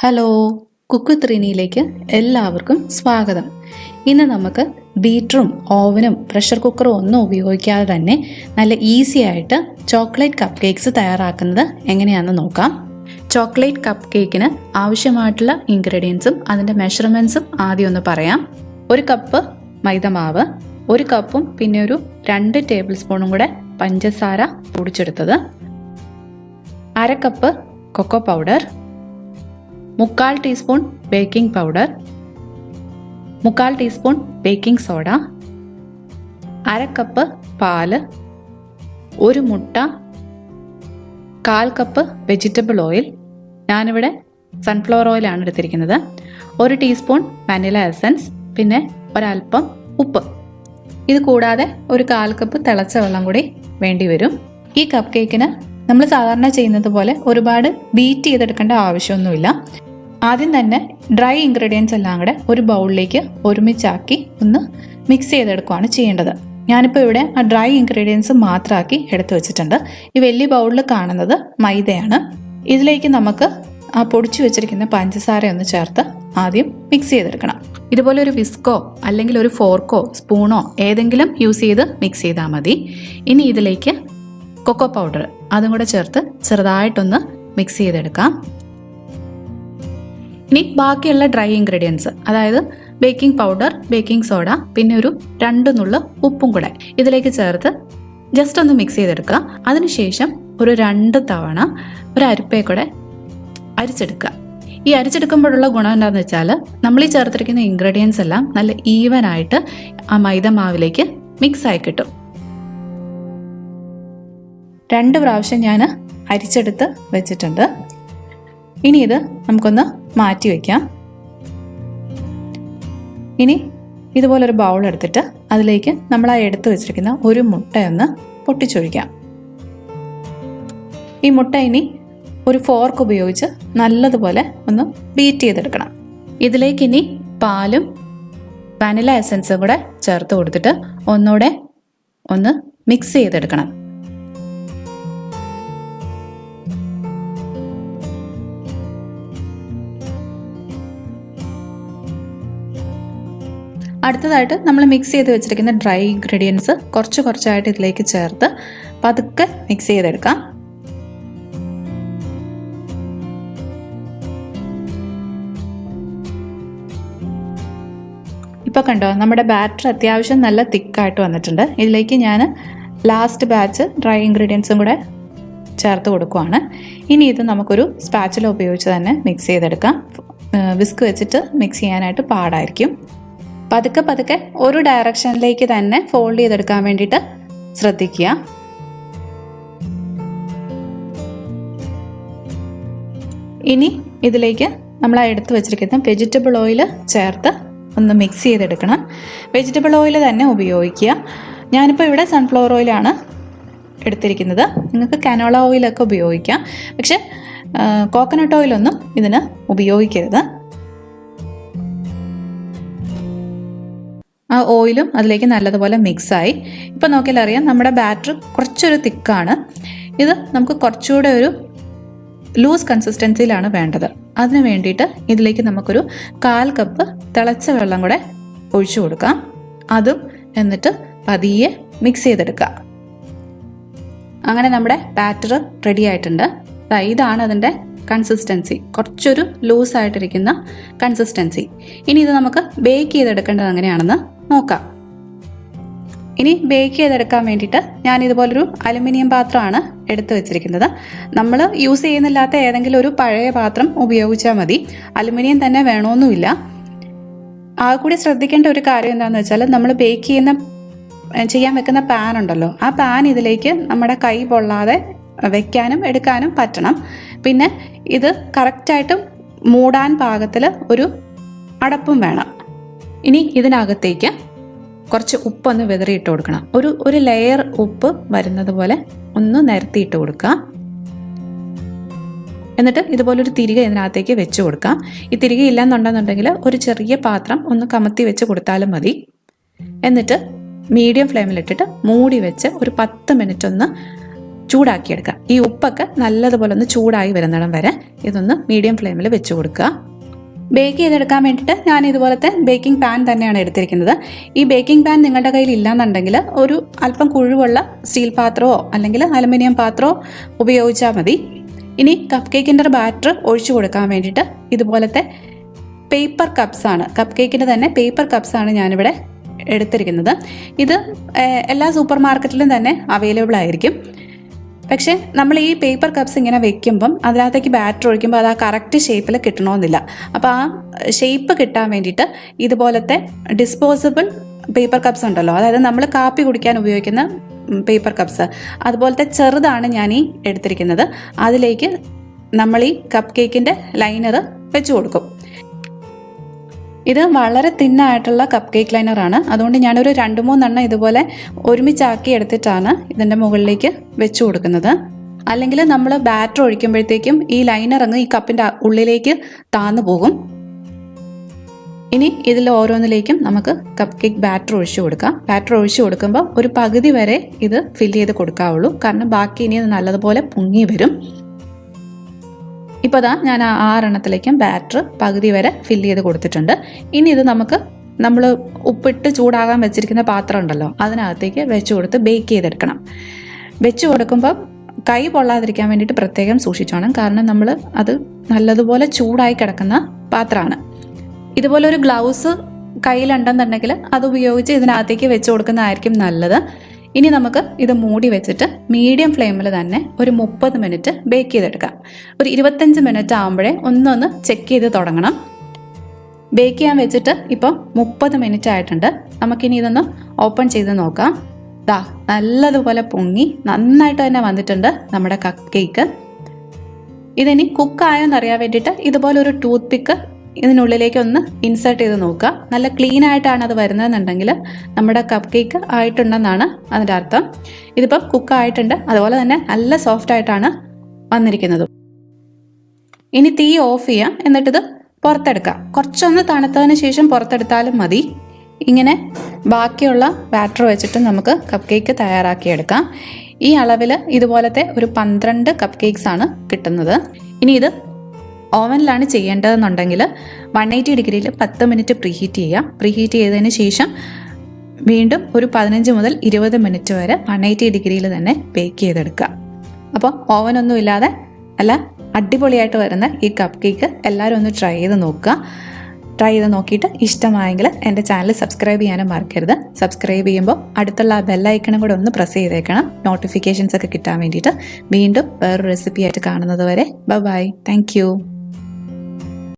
Hello, കുക്ക്വിത്ത്രിനിയിലേക്ക് എല്ലാവർക്കും സ്വാഗതം. ഇന്ന് നമുക്ക് ബീറ്ററും ഓവനും പ്രഷർ കുക്കറും ഒന്നും ഉപയോഗിക്കാതെ തന്നെ നല്ല ഈസി ആയിട്ട് ചോക്ലേറ്റ് കപ്പ് കേക്ക്സ് തയ്യാറാക്കുന്നത് എങ്ങനെയാണെന്ന് നോക്കാം. ചോക്ലേറ്റ് കപ്പ് കേക്കിന് ആവശ്യമായിട്ടുള്ള ഇൻഗ്രീഡിയൻസും അതിൻ്റെ മെഷർമെൻറ്റ്സും ആദ്യം ഒന്ന് പറയാം. 1 കപ്പ് മൈദമാവ്, 1 കപ്പും പിന്നെ ഒരു 2 ടേബിൾ സ്പൂണും കൂടെ പഞ്ചസാര പൊടിച്ചെടുത്തത്, 1/2 cup cocoa powder, 1/4 teaspoon baking powder, 1/4 teaspoon baking soda, 1/2 cup പാല്, 1 മുട്ട, 1/4 കപ്പ് വെജിറ്റബിൾ ഓയിൽ, ഞാനിവിടെ സൺഫ്ലവർ ഓയിലാണ് എടുത്തിരിക്കുന്നത്, 1 ടീസ്പൂൺ വാനില എസൻസ്, പിന്നെ ഒരൽപ്പം ഉപ്പ്. ഇത് കൂടാതെ ഒരു 1/4 കപ്പ് തിളച്ച വെള്ളം കൂടി വേണ്ടി വരും. ഈ കപ്പ് കേക്കിന് നമ്മൾ സാധാരണ ചെയ്യുന്നത് പോലെ ഒരുപാട് ബീറ്റ് ചെയ്തെടുക്കേണ്ട ആവശ്യമൊന്നുമില്ല. ആദ്യം തന്നെ ഡ്രൈ ഇൻഗ്രീഡിയൻസ് എല്ലാം കൂടെ ഒരു ബൗളിലേക്ക് ഒരുമിച്ചാക്കി ഒന്ന് മിക്സ് ചെയ്തെടുക്കുകയാണ് ചെയ്യേണ്ടത്. ഞാനിപ്പോൾ ഇവിടെ ആ ഡ്രൈ ഇൻഗ്രീഡിയൻസ് മാത്രമാക്കി എടുത്തു വെച്ചിട്ടുണ്ട്. ഈ വലിയ ബൗളിൽ കാണുന്നത് മൈദയാണ്. ഇതിലേക്ക് നമുക്ക് ആ പൊടിച്ചു വെച്ചിരിക്കുന്ന പഞ്ചസാര ഒന്ന് ചേർത്ത് ആദ്യം മിക്സ് ചെയ്തെടുക്കണം. ഇതുപോലെ ഒരു വിസ്കോ അല്ലെങ്കിൽ ഒരു ഫോർക്കോ സ്പൂണോ ഏതെങ്കിലും യൂസ് ചെയ്ത് മിക്സ് ചെയ്താൽ മതി. ഇനി ഇതിലേക്ക് കൊക്കോ പൗഡർ അതും കൂടെ ചേർത്ത് ചെറുതായിട്ടൊന്ന് മിക്സ് ചെയ്തെടുക്കാം. ഇനി ബാക്കിയുള്ള ഡ്രൈ ഇൻഗ്രീഡിയൻസ്, അതായത് ബേക്കിംഗ് പൗഡർ, ബേക്കിംഗ് സോഡ, പിന്നെ ഒരു 2 നുള്ള് ഉപ്പും കൂടെ ഇതിലേക്ക് ചേർത്ത് ജസ്റ്റ് ഒന്ന് മിക്സ് ചെയ്തെടുക്കുക. അതിനുശേഷം ഒരു 2 തവണ ഒരു അരിപ്പയെ കൂടെ അരിച്ചെടുക്കുക. ഈ അരിച്ചെടുക്കുമ്പോഴുള്ള ഗുണം എന്താണെന്ന് വെച്ചാൽ നമ്മൾ ഈ ചേർത്തിരിക്കുന്ന ഇൻഗ്രീഡിയൻസ് എല്ലാം നല്ല ഈവനായിട്ട് ആ മൈദ മാവിലേക്ക് മിക്സ് ആയി കിട്ടും. 2 പ്രാവശ്യം ഞാൻ അരിച്ചെടുത്ത് വെച്ചിട്ടുണ്ട്. ഇനി ഇത് നമുക്കൊന്ന് മാറ്റി വയ്ക്കാം. ഇനി ഇതുപോലൊരു ബൗൾ എടുത്തിട്ട് അതിലേക്ക് നമ്മൾ ആ എടുത്ത് വെച്ചിരിക്കുന്ന ഒരു മുട്ടയൊന്ന് പൊട്ടിച്ചൊഴിക്കാം. ഈ മുട്ട ഇനി ഒരു ഫോർക്ക് ഉപയോഗിച്ച് നല്ലതുപോലെ ഒന്ന് ബീറ്റ് ചെയ്തെടുക്കണം. ഇതിലേക്ക് ഇനി പാലും വാനില എസൻസും കൂടെ ചേർത്ത് കൊടുത്തിട്ട് ഒന്നുകൂടെ ഒന്ന് മിക്സ് ചെയ്തെടുക്കണം. അടുത്തതായിട്ട് നമ്മൾ മിക്സ് ചെയ്ത് വെച്ചിരിക്കുന്ന ഡ്രൈ ഇൻഗ്രീഡിയൻസ് കുറച്ചായിട്ട് ഇതിലേക്ക് ചേർത്ത് പതുക്കെ മിക്സ് ചെയ്തെടുക്കാം. ഇപ്പോൾ കണ്ടോ, നമ്മുടെ ബാറ്റർ അത്യാവശ്യം നല്ല തിക്കായിട്ട് വന്നിട്ടുണ്ട്. ഇതിലേക്ക് ഞാൻ ലാസ്റ്റ് ബാച്ച് ഡ്രൈ ഇൻഗ്രീഡിയൻസും കൂടെ ചേർത്ത് കൊടുക്കുവാണ്. ഇനി ഇത് നമുക്കൊരു സ്പാച്ചുല ഉപയോഗിച്ച് തന്നെ മിക്സ് ചെയ്തെടുക്കാം. വിസ്ക് വെച്ചിട്ട് മിക്സ് ചെയ്യാനായിട്ട് പാടായിരിക്കും. പതുക്കെ ഒരു ഡയറക്ഷനിലേക്ക് തന്നെ ഫോൾഡ് ചെയ്തെടുക്കാൻ വേണ്ടിയിട്ട് ശ്രദ്ധിക്കുക. ഇനി ഇതിലേക്ക് നമ്മൾ എടുത്ത് വെച്ചിരിക്കുന്ന വെജിറ്റബിൾ ഓയിൽ ചേർത്ത് ഒന്ന് മിക്സ് ചെയ്തെടുക്കണം. വെജിറ്റബിൾ ഓയിൽ തന്നെ ഉപയോഗിക്കുക. ഞാനിപ്പോൾ ഇവിടെ സൺഫ്ലവർ ഓയിലാണ് എടുത്തിരിക്കുന്നത്. നിങ്ങൾക്ക് കനോള ഓയിലൊക്കെ ഉപയോഗിക്കാം. പക്ഷെ കോക്കനട്ട് ഓയിലൊന്നും ഇതിന് ഉപയോഗിക്കരുത്. ആ ഓയിലും അതിലേക്ക് നല്ലതുപോലെ മിക്സായി. ഇപ്പോൾ നോക്കിയാൽ അറിയാം നമ്മുടെ ബാറ്റർ കുറച്ചൊരു തിക്കാണ്. ഇത് നമുക്ക് കുറച്ചുകൂടെ ഒരു ലൂസ് കൺസിസ്റ്റൻസിയിലാണ് വേണ്ടത്. അതിന് വേണ്ടിയിട്ട് ഇതിലേക്ക് നമുക്കൊരു 1/4 കപ്പ് തിളച്ച വെള്ളം കൂടെ ഒഴിച്ചു കൊടുക്കാം. അതും എന്നിട്ട് പതിയെ മിക്സ് ചെയ്തെടുക്കുക. അങ്ങനെ നമ്മുടെ ബാറ്റർ റെഡി ആയിട്ടുണ്ട്. ഇതാണ് അതിൻ്റെ കൺസിസ്റ്റൻസി, കുറച്ചൊരു ലൂസായിട്ടിരിക്കുന്ന കൺസിസ്റ്റൻസി. ഇനി ഇത് നമുക്ക് ബേക്ക് ചെയ്തെടുക്കേണ്ടത് എങ്ങനെയാണെന്ന് നോക്കാം. ഇനി ബേക്ക് ചെയ്തെടുക്കാൻ വേണ്ടിയിട്ട് ഞാൻ ഇതുപോലൊരു അലുമിനിയം പാത്രമാണ് എടുത്തു വെച്ചിരിക്കുന്നത്. നമ്മൾ യൂസ് ചെയ്യുന്നില്ലാത്ത ഏതെങ്കിലും ഒരു പഴയ പാത്രം ഉപയോഗിച്ചാൽ മതി. അലുമിനിയം തന്നെ വേണമെന്നുമില്ല. ആ കൂടി ശ്രദ്ധിക്കേണ്ട ഒരു കാര്യം എന്താണെന്ന് വെച്ചാൽ നമ്മൾ ബേക്ക് ചെയ്യാൻ വെക്കുന്ന പാൻ ഉണ്ടല്ലോ, ആ പാൻ ഇതിലേക്ക് നമ്മുടെ കൈ പൊള്ളാതെ വെക്കാനും എടുക്കാനും പറ്റണം. പിന്നെ ഇത് കറക്റ്റായിട്ട് മൂടാൻ പാകത്തിൽ ഒരു അടപ്പും വേണം. ഇനി ഇതിനകത്തേക്ക് കുറച്ച് ഉപ്പൊന്ന് വിതറിയിട്ട് കൊടുക്കണം. ഒരു ലെയർ ഉപ്പ് വരുന്നത് പോലെ ഒന്ന് നിരത്തിയിട്ട് കൊടുക്കുക. എന്നിട്ട് ഇതുപോലൊരു തിരികെ ഇതിനകത്തേക്ക് വെച്ച് കൊടുക്കാം. ഈ തിരികെ ഇല്ലെന്നുണ്ടെന്നുണ്ടെങ്കിൽ ഒരു ചെറിയ പാത്രം ഒന്ന് കമത്തി വെച്ച് കൊടുത്താലും മതി. എന്നിട്ട് മീഡിയം ഫ്ലെയിമിലിട്ടിട്ട് മൂടി വെച്ച് ഒരു 10 മിനിറ്റ് ഒന്ന് ചൂടാക്കിയെടുക്കാം. ഈ ഉപ്പൊക്കെ നല്ലതുപോലെ ഒന്ന് ചൂടായി വരുന്നിടം വരെ ഇതൊന്ന് മീഡിയം ഫ്ലെയിമിൽ വെച്ച് കൊടുക്കുക. ബേക്ക് ചെയ്തെടുക്കാൻ വേണ്ടിയിട്ട് ഞാൻ ഇതുപോലത്തെ ബേക്കിംഗ് പാൻ തന്നെയാണ് എടുത്തിരിക്കുന്നത്. ഈ ബേക്കിംഗ് പാൻ നിങ്ങളുടെ കയ്യിൽ ഇല്ലാന്നുണ്ടെങ്കിൽ ഒരു അല്പം കുഴിവുള്ള സ്റ്റീൽ പാത്രമോ അല്ലെങ്കിൽ അലുമിനിയം പാത്രമോ ഉപയോഗിച്ചാൽ മതി. ഇനി കപ്പ് കേക്കിൻ്റെ ബാറ്റർ ഒഴിച്ചു കൊടുക്കാൻ വേണ്ടിയിട്ട് ഇതുപോലത്തെ പേപ്പർ കപ്സാണ്, കപ്പ് കേക്കിൻ്റെ തന്നെ പേപ്പർ കപ്സാണ് ഞാനിവിടെ എടുത്തിരിക്കുന്നത്. ഇത് എല്ലാ സൂപ്പർ മാർക്കറ്റിലും തന്നെ അവൈലബിൾ ആയിരിക്കും. പക്ഷേ നമ്മൾ ഈ പേപ്പർ കപ്സ് ഇങ്ങനെ വെക്കുമ്പം അതിനകത്തേക്ക് ബാറ്റർ ഒഴിക്കുമ്പോൾ അത് ആ കറക്റ്റ് ഷേപ്പിൽ കിട്ടണമെന്നില്ല. അപ്പോൾ ആ ഷേപ്പ് കിട്ടാൻ വേണ്ടിയിട്ട് ഇതുപോലത്തെ ഡിസ്പോസിബിൾ പേപ്പർ കപ്സ് ഉണ്ടല്ലോ, അതായത് നമ്മൾ കാപ്പി കുടിക്കാൻ ഉപയോഗിക്കുന്ന പേപ്പർ കപ്സ്, അതുപോലത്തെ ചെറുതാണ് ഞാൻ ഈ എടുത്തിരിക്കുന്നത്. അതിലേക്ക് നമ്മൾ ഈ കപ്പ് കേക്കിൻ്റെ ലൈനർ വെച്ച് കൊടുക്കും. ഇത് വളരെ തിന്നായിട്ടുള്ള കപ്പ് കേക്ക് ലൈനറാണ്. അതുകൊണ്ട് ഞാനൊരു 2-3 ഇതുപോലെ ഒരുമിച്ചാക്കി എടുത്തിട്ടാണ് ഇതിൻ്റെ മുകളിലേക്ക് വെച്ച് കൊടുക്കുന്നത്. അല്ലെങ്കിൽ നമ്മൾ ബാറ്റർ ഒഴിക്കുമ്പോഴത്തേക്കും ഈ ലൈനർ അങ്ങ് ഈ കപ്പിൻ്റെ ഉള്ളിലേക്ക് താന്നു പോകും. ഇനി ഇതിൽ ഓരോന്നിലേക്കും നമുക്ക് കപ്പ് കേക്ക് ബാറ്റർ ഒഴിച്ചു കൊടുക്കാം. ബാറ്റർ ഒഴിച്ചു കൊടുക്കുമ്പോൾ ഒരു പകുതി വരെ ഇത് ഫില്ല് ചെയ്ത് കൊടുക്കാവുള്ളൂ, കാരണം ബാക്കി ഇനി അത് നല്ലതുപോലെ പൊങ്ങി വരും. ഇപ്പോൾ ഞാൻ 6 ബാറ്റർ പകുതി വരെ ഫില്ല് ചെയ്ത് കൊടുത്തിട്ടുണ്ട്. ഇനി ഇത് നമ്മൾ ഉപ്പിട്ട് ചൂടാകാൻ വെച്ചിരിക്കുന്ന പാത്രം ഉണ്ടല്ലോ, അതിനകത്തേക്ക് വെച്ച് കൊടുത്ത് ബേക്ക് ചെയ്തെടുക്കണം. വെച്ച് കൊടുക്കുമ്പോൾ കൈ പൊള്ളാതിരിക്കാൻ വേണ്ടിയിട്ട് പ്രത്യേകം സൂക്ഷിച്ചോണം, കാരണം നമ്മൾ അത് നല്ലതുപോലെ ചൂടായി കിടക്കുന്ന പാത്രമാണ്. ഇതുപോലെ ഒരു ഗ്ലൗസ് കയ്യിലുണ്ടെന്നുണ്ടെങ്കിൽ അത് ഉപയോഗിച്ച് ഇതിനകത്തേക്ക് വെച്ച് കൊടുക്കുന്നതായിരിക്കും നല്ലത്. ഇനി നമുക്ക് ഇത് മൂടി വെച്ചിട്ട് മീഡിയം ഫ്ലെയിമിൽ തന്നെ ഒരു 30 മിനിറ്റ് ബേക്ക് ചെയ്തെടുക്കാം. ഒരു 25 മിനിറ്റ് ആകുമ്പോഴേ ഒന്ന് ചെക്ക് ചെയ്ത് തുടങ്ങണം. ബേക്ക് ചെയ്യാൻ വെച്ചിട്ട് ഇപ്പം 30 മിനിറ്റ് ആയിട്ടുണ്ട്. നമുക്കിനി ഇതൊന്ന് ഓപ്പൺ ചെയ്ത് നോക്കാം. നല്ലതുപോലെ പൊങ്ങി നന്നായിട്ട് തന്നെ വന്നിട്ടുണ്ട് നമ്മുടെ കപ്പ് കേക്ക്. ഇതിനി കുക്കായോന്നറിയാൻ വേണ്ടിയിട്ട് ഇതുപോലെ ഒരു ടൂത്ത് പിക്ക് ഇതിനുള്ളിലേക്ക് ഒന്ന് ഇൻസേർട്ട് ചെയ്ത് നോക്കുക. നല്ല ക്ലീൻ ആയിട്ടാണ് അത് വരുന്നതെന്നുണ്ടെങ്കിൽ നമ്മുടെ കപ്പ് കേക്ക് ആയിട്ടുണ്ടെന്നാണ് അതിൻ്റെ അർത്ഥം. ഇതിപ്പം കുക്കായിട്ടുണ്ട്, അതുപോലെ തന്നെ നല്ല സോഫ്റ്റ് ആയിട്ടാണ് വന്നിരിക്കുന്നത്. ഇനി തീ ഓഫ് ചെയ്യാം, എന്നിട്ടിത് പുറത്തെടുക്കാം. കുറച്ചൊന്ന് തണുത്തതിന് ശേഷം പുറത്തെടുത്താലും മതി. ഇങ്ങനെ ബാക്കിയുള്ള ബാറ്റർ വെച്ചിട്ട് നമുക്ക് കപ്പ് കേക്ക് തയ്യാറാക്കിയെടുക്കാം. ഈ അളവിൽ ഇതുപോലത്തെ ഒരു 12 കപ്പ് കേക്ക്സ് ആണ് കിട്ടുന്നത്. ഇനി ഇത് ഓവനിലാണ് ചെയ്യേണ്ടതെന്നുണ്ടെങ്കിൽ 180 ഡിഗ്രിയിൽ 10 മിനിറ്റ് പ്രീഹീറ്റ് ചെയ്യാം. പ്രീഹീറ്റ് ചെയ്തതിന് ശേഷം വീണ്ടും ഒരു 15 മുതൽ 20 മിനിറ്റ് വരെ 180 ഡിഗ്രിയിൽ തന്നെ ബേക്ക് ചെയ്തെടുക്കുക. അപ്പോൾ ഓവനൊന്നും ഇല്ലാതെ നല്ല അടിപൊളിയായിട്ട് വരുന്ന ഈ കപ്പ് കേക്ക് എല്ലാവരും ഒന്ന് ട്രൈ ചെയ്ത് നോക്കുക. ട്രൈ ചെയ്ത് നോക്കിയിട്ട് ഇഷ്ടമായെങ്കിൽ എൻ്റെ ചാനൽ സബ്സ്ക്രൈബ് ചെയ്യാനും മറക്കരുത്. സബ്സ്ക്രൈബ് ചെയ്യുമ്പോൾ അടുത്തുള്ള ആ ബെല്ലൈക്കണും കൂടെ ഒന്ന് പ്രസ് ചെയ്തേക്കണം, നോട്ടിഫിക്കേഷൻസ് ഒക്കെ കിട്ടാൻ വേണ്ടിയിട്ട്. വീണ്ടും വേറൊരു റെസിപ്പി ആയിട്ട് കാണുന്നത് വരെ ബൈ. Thank you.